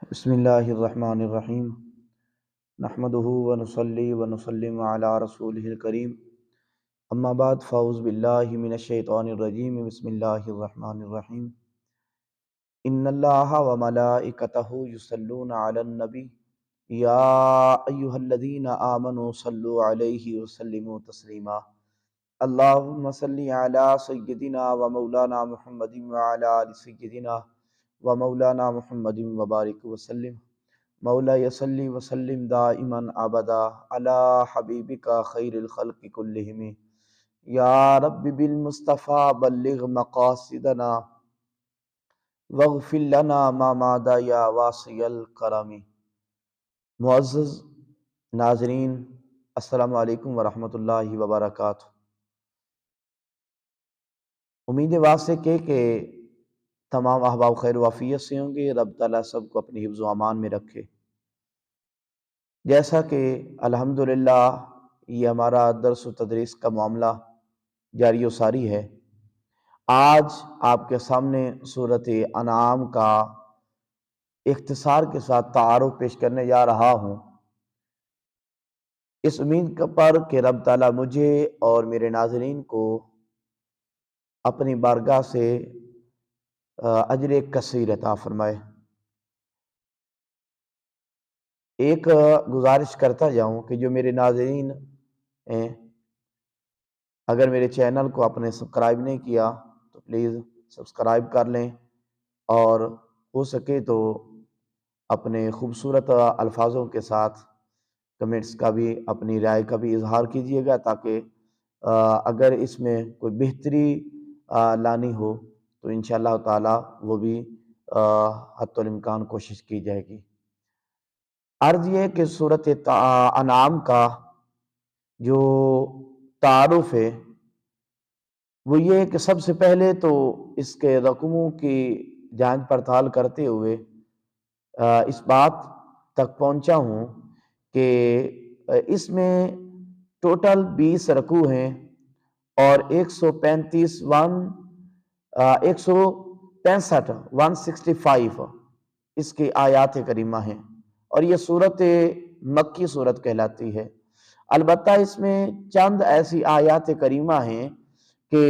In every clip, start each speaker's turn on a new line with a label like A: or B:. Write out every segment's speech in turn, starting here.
A: بسم اللہ الرحمن الرحیم نحمدہ ونصلی ونسلم علی رسولہ الکریم اما بعد فاعوذ باللہ من الشیطان الرجیم بسم اللہ الرحمن الرحیم ان اللہ وملائکتہ یصلون علی النبی یا ایہا الذین آمنوا صلوا علیہ وسلموا تسلیما اللہم صلی علی سیدنا و مولانا محمد وعلی آل سیدنا و مولانا محمد وبارک وسلم مولا یصلی وسلم دائما ابدا علی حبیبک خیر الخلق کلہم یا رب بالمصطفیٰ بلغ مقاصدنا واغفر لنا ما مادا یا واسع الکرم۔ معزز ناظرین، السلام علیکم ورحمۃ اللہ وبرکاتہ۔ امید واسع کہ تمام احباب خیر و عافیت سے ہوں گے۔ رب تعالیٰ سب کو اپنی حفظ و امان میں رکھے۔ جیسا کہ الحمدللہ یہ ہمارا درس و تدریس کا معاملہ جاری و ساری ہے، آج آپ کے سامنے سورۃ انعام کا اختصار کے ساتھ تعارف پیش کرنے جا رہا ہوں، اس امید پر کہ رب تعالیٰ مجھے اور میرے ناظرین کو اپنی بارگاہ سے اجر کثیر عطا فرمائے۔ ایک گزارش کرتا جاؤں کہ جو میرے ناظرین ہیں، اگر میرے چینل کو آپ نے سبسکرائب نہیں کیا تو پلیز سبسکرائب کر لیں، اور ہو سکے تو اپنے خوبصورت الفاظوں کے ساتھ کمنٹس کا بھی، اپنی رائے کا بھی اظہار کیجیے گا، تاکہ اگر اس میں کوئی بہتری لانی ہو تو انشاءاللہ تعالی وہ بھی حتی الامکان کوشش کی جائے گی۔ عرض یہ کہ سورۃ انعام کا جو تعارف ہے وہ یہ کہ سب سے پہلے تو اس کے رقموں کی جانچ پڑتال کرتے ہوئے اس بات تک پہنچا ہوں کہ اس میں ٹوٹل 20 رکوع ہیں اور 165 اس کی آیات کریمہ ہیں، اور یہ سورت مکی سورت کہلاتی ہے۔ البتہ اس میں چند ایسی آیات کریمہ ہیں کہ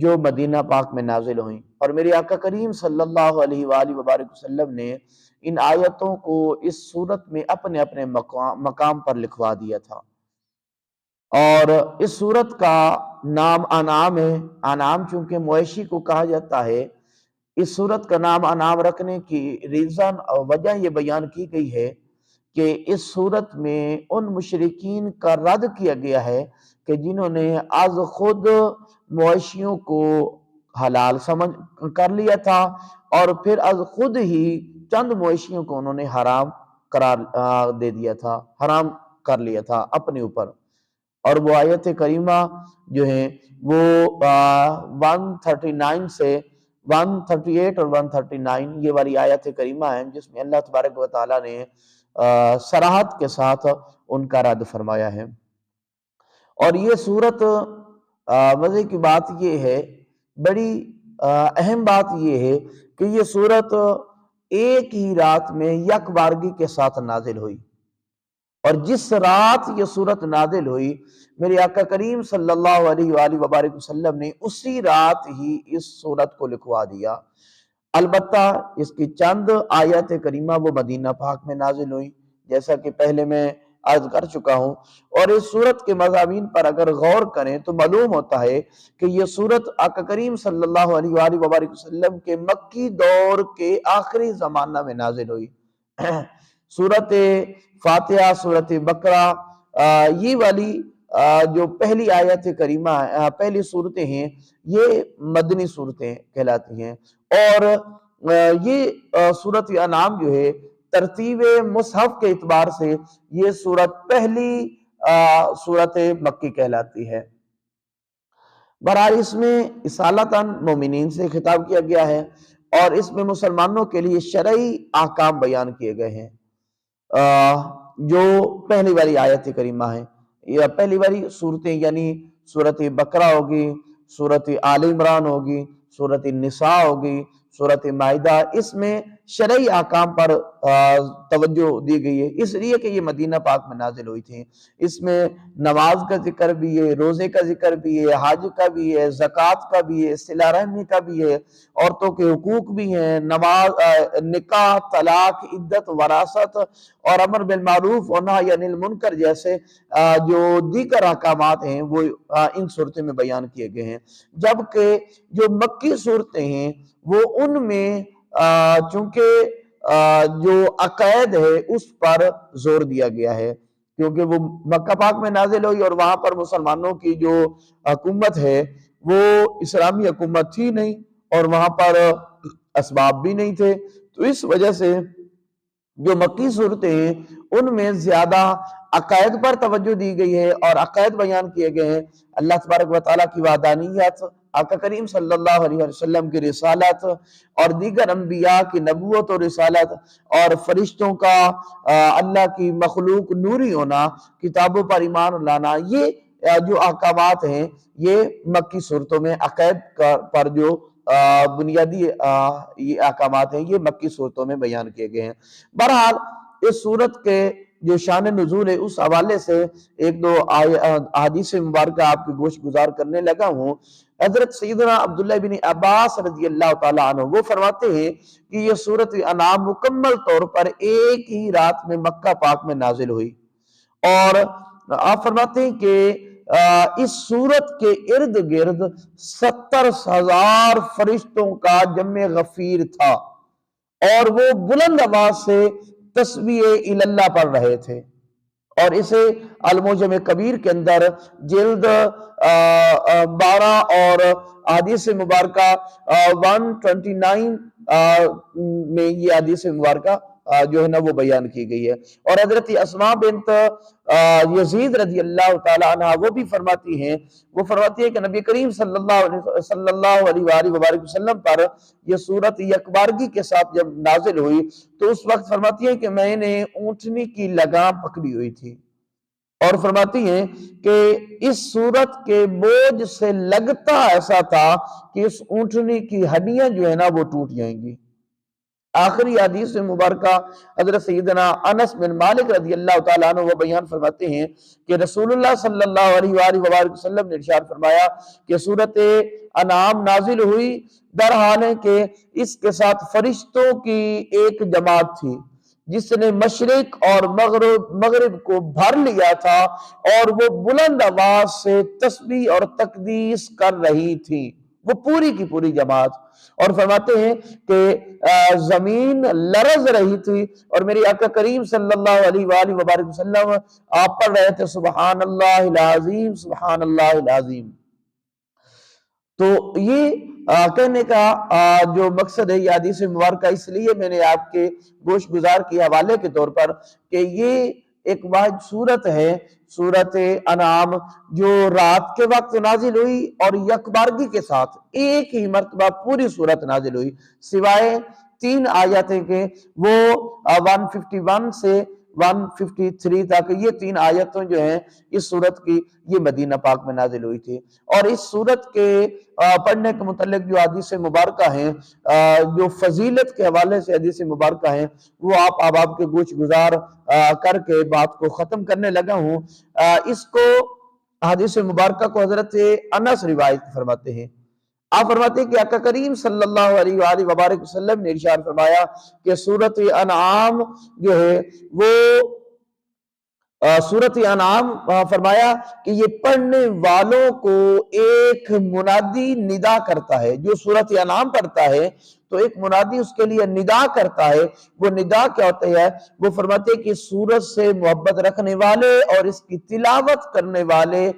A: جو مدینہ پاک میں نازل ہوئیں، اور میرے آقا کریم صلی اللہ علیہ وآلہ وبارک وسلم نے ان آیتوں کو اس سورت میں اپنے اپنے مقام پر لکھوا دیا تھا۔ اور اس سورت کا نام انعام ہے۔ انعام چونکہ مویشی کو کہا جاتا ہے، اس سورت کا نام انعام رکھنے کی ریزن اور وجہ یہ بیان کی گئی ہے کہ اس سورت میں ان مشرکین کا رد کیا گیا ہے کہ جنہوں نے از خود مویشیوں کو حلال سمجھ کر لیا تھا، اور پھر از خود ہی چند مویشیوں کو انہوں نے حرام قرار دے دیا تھا، حرام کر لیا تھا اپنے اوپر۔ اور وہ آیت کریمہ جو ہیں وہ 139 سے 138 اور 139 یہ والی آیت کریمہ ہیں، جس میں اللہ تبارک و تعالیٰ نے صراحت کے ساتھ ان کا رد فرمایا ہے۔ اور یہ سورت مزے کی بات یہ ہے، بڑی اہم بات یہ ہے کہ یہ سورت ایک ہی رات میں یک بارگی کے ساتھ نازل ہوئی، اور جس رات یہ سورت نازل ہوئی میرے آقا کریم صلی اللہ علیہ وآلہ وبارک وسلم نے اسی رات ہی اس سورت کو لکھوا دیا۔ البتہ اس کی چند آیات کریمہ وہ مدینہ پاک میں نازل ہوئی، جیسا کہ پہلے میں عرض کر چکا ہوں، اور اس سورت کے مضامین پر اگر غور کریں تو معلوم ہوتا ہے کہ یہ سورت آقا کریم صلی اللہ علیہ وآلہ وبارک وسلم کے مکی دور کے آخری زمانہ میں نازل ہوئی۔ سورت فاتحہ، سورت بقرہ، یہ والی جو پہلی آیت کریمہ پہلی صورتیں ہیں یہ مدنی صورتیں کہلاتی ہیں، اور یہ سورت انعام جو ہے ترتیب مصحف کے اعتبار سے یہ سورت پہلی سورت مکی کہلاتی ہے۔ برحال اس میں اصالتاً مومنین سے خطاب کیا گیا ہے، اور اس میں مسلمانوں کے لیے شرعی احکام بیان کیے گئے ہیں۔ جو پہلی والی آیت کریمہ ہیں، یا پہلی والی صورتیں یعنی سورت بقرہ ہوگی، سورت آل عمران ہوگی، سورت النساء ہوگی، سورت مائدہ، اس میں شرعی احکام پر توجہ دی گئی ہے، اس لیے کہ یہ مدینہ پاک میں نازل ہوئی تھی۔ اس میں نماز کا ذکر بھی ہے، روزے کا ذکر بھی ہے، حج کا بھی ہے، زکوٰۃ کا بھی ہے، صلہ رحمی کا بھی ہے، عورتوں کے حقوق بھی ہیں، نکاح، طلاق، عدت، وراثت اور امر بالمعروف اور نہی عن المنکر جیسے جو دیگر احکامات ہیں وہ ان صورتوں میں بیان کیے گئے ہیں۔ جبکہ جو مکی صورتیں ہیں وہ ان میں چونکہ جو عقائد ہے اس پر زور دیا گیا ہے، کیونکہ وہ مکہ پاک میں نازل ہوئی اور وہاں پر مسلمانوں کی جو حکومت ہے وہ اسلامی حکومت تھی نہیں، اور وہاں پر اسباب بھی نہیں تھے، تو اس وجہ سے جو مکی صورتیں ہیں ان میں زیادہ عقائد پر توجہ دی گئی ہے اور عقائد بیان کیے گئے ہیں۔ اللہ تبارک و تعالیٰ کی وحدانیت، آقا کریم صلی اللہ علیہ وسلم کی رسالت اور دیگر انبیاء کی نبوت اور رسالت اور فرشتوں کا اللہ کی مخلوق نوری ہونا، کتابوں پر ایمان لانا، یہ جو احکامات ہیں یہ مکی صورتوں میں عقائد پر جو بنیادی یہ احکامات ہیں یہ مکی صورتوں میں بیان کیے گئے ہیں۔ بہرحال اس صورت کے جو شان نزول ہے اس حوالے سے ایک دو احادیث مبارکہ آپ کی گوش گزار کرنے لگا ہوں۔ حضرت سیدنا عبداللہ بن عباس رضی اللہ تعالیٰ عنہ وہ فرماتے ہیں کہ یہ سورۃ انعام مکمل طور پر ایک ہی رات میں مکہ پاک میں نازل ہوئی، اور آپ فرماتے ہیں کہ اس سورت کے ارد گرد 70,000 فرشتوں کا جمع غفیر تھا، اور وہ بلند آواز سے تسبیح اللہ پڑھ رہے تھے، اور اسے المعجم کبیر کے اندر جلد 12 اور حدیث مبارکہ 129 میں یہ حدیث مبارکہ جو ہے نا وہ بیان کی گئی ہے۔ اور حضرت اسماء بنت یزید رضی اللہ تعالیٰ عنہ وہ بھی فرماتی ہیں کہ نبی کریم صلی اللہ علیہ وآلہ وبارک وسلم پر یہ سورت یکبارگی کے ساتھ جب نازل ہوئی تو اس وقت فرماتی ہیں کہ میں نے اونٹنی کی لگام پکڑی ہوئی تھی، اور فرماتی ہیں کہ اس سورت کے بوجھ سے لگتا ایسا تھا کہ اس اونٹنی کی ہڈیاں جو ہے نا وہ ٹوٹ جائیں گی۔ آخری حدیث مبارکہ حضرت سیدنا انس بن مالک رضی اللہ تعالیٰ عنہ وہ بیان فرماتے ہیں کہ رسول اللہ صلی اللہ علیہ وآلہ وآلہ وسلم نے ارشاد فرمایا کہ سورۃ انعام نازل ہوئی در حال ہے کہ اس کے ساتھ فرشتوں کی ایک جماعت تھی جس نے مشرق اور مغرب کو بھر لیا تھا، اور وہ بلند آواز سے تسبیح اور تقدیس کر رہی تھی، وہ پوری کی پوری جماعت۔ اور فرماتے ہیں کہ زمین لرز رہی تھی، اور میری آقا کریم صلی اللہ علیہ وآلہ وبارک وسلم آپ پڑھ رہے تھے سبحان اللہ العظیم سبحان اللہ العظیم۔ تو یہ کہنے کا جو مقصد ہے یہ حدیث مبارکہ اس لیے میں نے آپ کے گوش گزار کے حوالے کے طور پر کہ یہ ایک واحد صورت ہے، سورت انعام، جو رات کے وقت نازل ہوئی اور یکبارگی کے ساتھ ایک ہی مرتبہ پوری صورت نازل ہوئی، سوائے 3 آیتیں کے وہ 151 سے 153 تک یہ 3 آیتیں جو ہیں اس صورت کی یہ مدینہ پاک میں نازل ہوئی تھی۔ اور اس صورت کے پڑھنے کے متعلق جو حدیث مبارکہ ہیں، جو فضیلت کے حوالے سے حدیث مبارکہ ہیں، وہ آپ کے گوش گزار کر کے بات کو ختم کرنے لگا ہوں۔ اس کو حدیث مبارکہ کو حضرت انس روایت فرماتے ہیں، آپ فرماتے ہیں کہ آقا کریم صلی اللہ علیہ وآلہ وبارک وسلم نے ارشاد فرمایا کہ سورۃ انعام جو ہے وہ سورۃ انعام فرمایا کہ یہ پڑھنے والوں کو ایک منادی ندا کرتا ہے، جو سورۃ انعام پڑھتا ہے تو ایک منادی اس کے لیے ندا کرتا ہے۔ وہ ندا کیا ہوتا ہے؟ وہ فرماتے ہیں کہ سورت سے محبت رکھنے والے اور اس کی تلاوت کرنے والے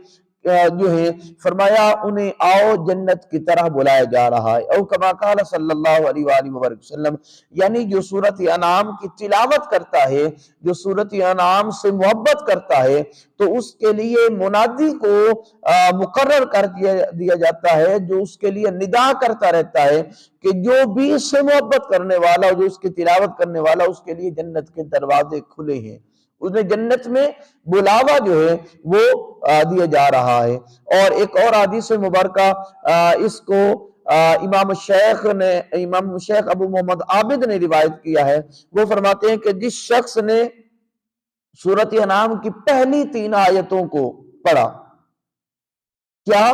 A: جو ہیں فرمایا انہیں آؤ جنت کی طرح بلایا جا رہا ہے، او کما قال صلی اللہ علیہ وآلہ وسلم، یعنی جو سورۃ انعام کی تلاوت کرتا ہے، جو سورۃ انعام سے محبت کرتا ہے، تو اس کے لیے منادی کو مقرر کر دیا جاتا ہے جو اس کے لیے ندا کرتا رہتا ہے کہ جو بھی اس سے محبت کرنے والا، جو اس کی تلاوت کرنے والا، اس کے لیے جنت کے دروازے کھلے ہیں، اس نے جنت میں بلاوا جو ہے وہ دیا جا رہا ہے۔ اور ایک اور حدیث مبارکہ اس کو امام شیخ ابو محمد عابد نے روایت کیا ہے، وہ فرماتے ہیں کہ جس شخص نے سورۃ انعام کی پہلی 3 آیتوں کو پڑھا، کیا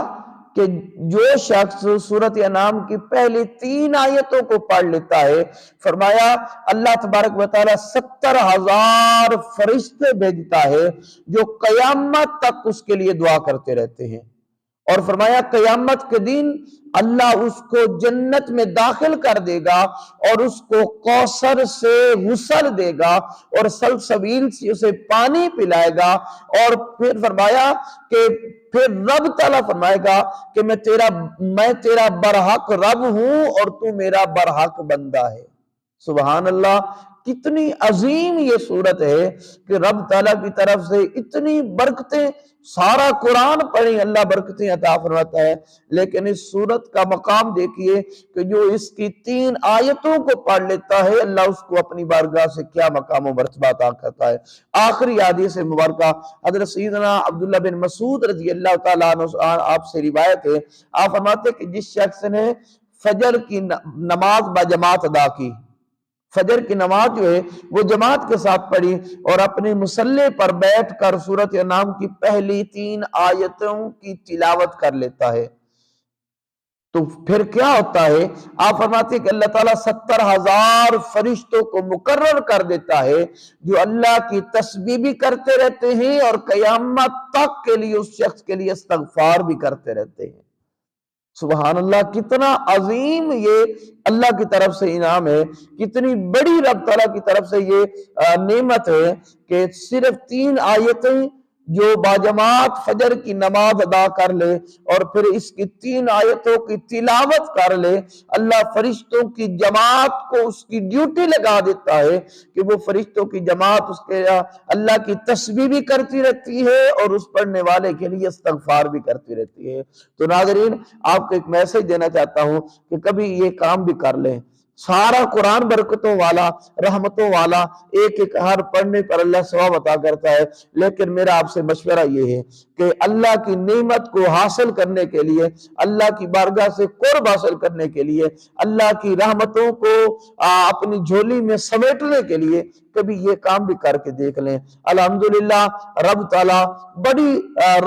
A: کہ جو شخص سورۃ انعام کی پہلی 3 آیتوں کو پڑھ لیتا ہے، فرمایا اللہ تبارک و تعالی 70,000 فرشتے بھیجتا ہے جو قیامت تک اس کے لیے دعا کرتے رہتے ہیں، اور فرمایا قیامت کے دن اللہ اس کو جنت میں داخل کر دے گا اور اس کو کوثر سے غسل دے گا اور سلسبیل سے اسے پانی پلائے گا، اور پھر فرمایا کہ پھر رب تعالیٰ فرمائے گا کہ میں تیرا برحق رب ہوں اور تو میرا برحق بندہ ہے۔ سبحان اللہ، کتنی عظیم یہ صورت ہے کہ رب تعالیٰ کی طرف سے اتنی برکتیں، سارا قرآن پڑھیں اللہ برکتیں عطا فرماتا ہے، لیکن اس صورت کا مقام دیکھیے کہ جو اس کی 3 آیتوں کو پڑھ لیتا ہے اللہ اس کو اپنی بارگاہ سے کیا مقام و مرتبہ عطا کرتا ہے۔ آخری حدیث مبارکہ حضرت سیدنا عبداللہ بن مسعود رضی اللہ تعالیٰ عنہ آپ سے روایت ہے، آپ فرماتے کہ جس شخص نے فجر کی نماز باجماعت ادا کی، فجر کی نماز جو ہے وہ جماعت کے ساتھ پڑھی اور اپنے مصلی پر بیٹھ کر سورۃ انعام کی پہلی 3 آیتوں کی تلاوت کر لیتا ہے، تو پھر کیا ہوتا ہے؟ آپ فرماتے ہیں کہ اللہ تعالیٰ 70,000 فرشتوں کو مقرر کر دیتا ہے جو اللہ کی تسبیح بھی کرتے رہتے ہیں اور قیامت تک کے لیے اس شخص کے لیے استغفار بھی کرتے رہتے ہیں۔ سبحان اللہ، کتنا عظیم یہ اللہ کی طرف سے انعام ہے، کتنی بڑی رب تعالیٰ کی طرف سے یہ نعمت ہے کہ صرف 3 آیتیں جو باجماعت فجر کی نماز ادا کر لے اور پھر اس کی 3 آیتوں کی تلاوت کر لے، اللہ فرشتوں کی جماعت کو اس کی ڈیوٹی لگا دیتا ہے کہ وہ فرشتوں کی جماعت اس کے اللہ کی تسبیح بھی کرتی رہتی ہے اور اس پڑھنے والے کے لیے استغفار بھی کرتی رہتی ہے۔ تو ناظرین، آپ کو ایک میسج دینا چاہتا ہوں کہ کبھی یہ کام بھی کر لیں۔ سارا قرآن برکتوں والا، رحمتوں والا، ایک ایک حرف پڑھنے پر اللہ ثواب عطا کرتا ہے، لیکن میرا آپ سے مشورہ یہ ہے کہ اللہ کی نعمت کو حاصل کرنے کے لیے، اللہ کی بارگاہ سے قرب حاصل کرنے کے لیے، اللہ کی رحمتوں کو اپنی جھولی میں سمیٹنے کے لیے کبھی یہ کام بھی کر کے دیکھ لیں۔ الحمدللہ رب تعالیٰ بڑی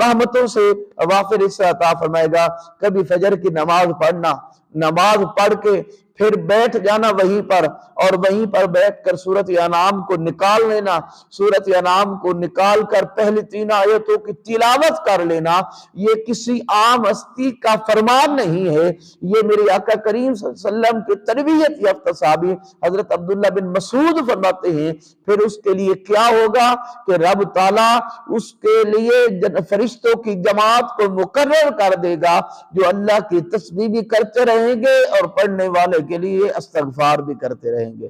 A: رحمتوں سے وافر حصہ عطا فرمائے گا۔ کبھی فجر کی نماز پڑھنا، نماز پڑھ کے پھر بیٹھ جانا وہیں پر، اور وہیں پر بیٹھ کر سورۃ انعام کو نکال لینا، سورۃ انعام کو نکال کر پہلی 3 آیتوں کی تلاوت کر لینا، یہ کسی عام ہستی کا فرمان نہیں ہے، یہ میرے آقا کریم صلی اللہ علیہ وسلم کے تربیت یافتہ صحابی حضرت عبداللہ بن مسعود فرماتے ہیں پھر اس کے لیے کیا ہوگا کہ رب تعالیٰ اس کے لیے فرشتوں کی جماعت کو مقرر کر دے گا جو اللہ کی تسبیح بھی کرتے رہیں گے اور پڑھنے والے کے لیے استغفار بھی کرتے رہیں گے۔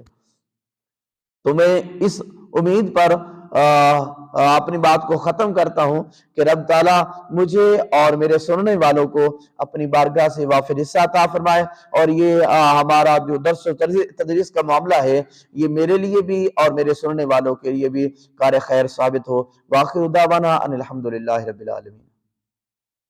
A: تو میں اس امید پر اپنی بات کو ختم کرتا ہوں کہ رب تعالیٰ مجھے اور میرے سننے والوں کو اپنی بارگاہ سے وافر حصہ عطا فرمائے، اور یہ ہمارا جو درس و تدریس کا معاملہ ہے یہ میرے لیے بھی اور میرے سننے والوں کے لیے بھی کار خیر ثابت ہو۔ وآخر دعوانا ان الحمدللہ رب العالمین۔